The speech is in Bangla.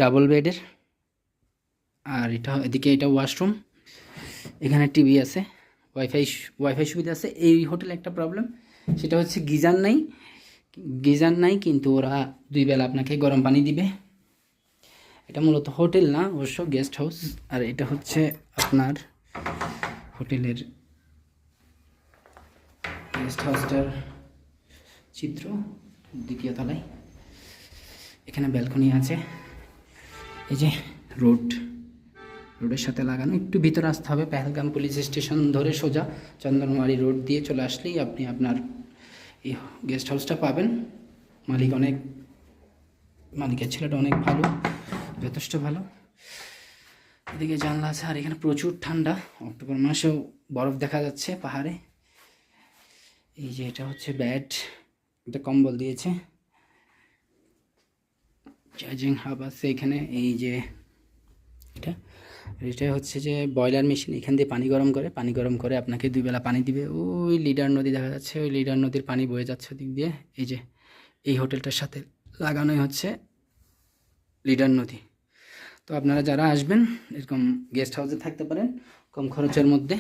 ডাবল বেডের। আর এদিকে এটা ওয়াশরুম, এখানে টিভি আছে, ওয়াইফাই সুবিধা আছে। এই হোটেলে একটা প্রবলেম, সেটা হচ্ছে গিজার নাই, কিন্তু ওরা 2 বেলা আপনাকে গরম পানি দিবে। এটা মূলত হোটেল না, অবশ্য গেস্ট হাউস। আর এটা হচ্ছে আপনার হোটেলের গেস্ট হাউসটার চিত্র, 2য় তলায়। এখানে ব্যালকনি আছে। এই যে রোডের সাথে লাগানো, একটু ভিতরে আসতে হবে। পেহেলগাম পুলিশ স্টেশন ধরে সোজা চন্দনওয়ারি রোড দিয়ে চলে আসলেই আপনি আপনার এই গেস্ট হাউসটা পাবেন। মালিকের ছেলেটা অনেক ভালো, যথেষ্ট ভালো। এদিকে জানলা আছে, আর এখানে প্রচুর ঠান্ডা, অক্টোবর মাসেও বরফ দেখা যাচ্ছে পাহাড়ে। এই যে এটা হচ্ছে বেড, একটা কম্বল দিয়েছে, চার্জিং হাব আছে এখানে। এই যে এটা হচ্ছে যে বয়লার মেশিন, এখান দিয়ে পানি গরম করে আপনাকে 2 বেলা পানি দিবে। ওই লিডার নদী দেখা যাচ্ছে, ওই লিডার নদীর পানি বয়ে যাচ্ছে ওদিক দিয়ে। এই যে এই হোটেলটার সাথে লাগানোই হচ্ছে লিডার নদী। তো আপনারা যারা আসবেন এরকম গেস্ট হাউসে থাকতে পারেন কম খরচের মধ্যে।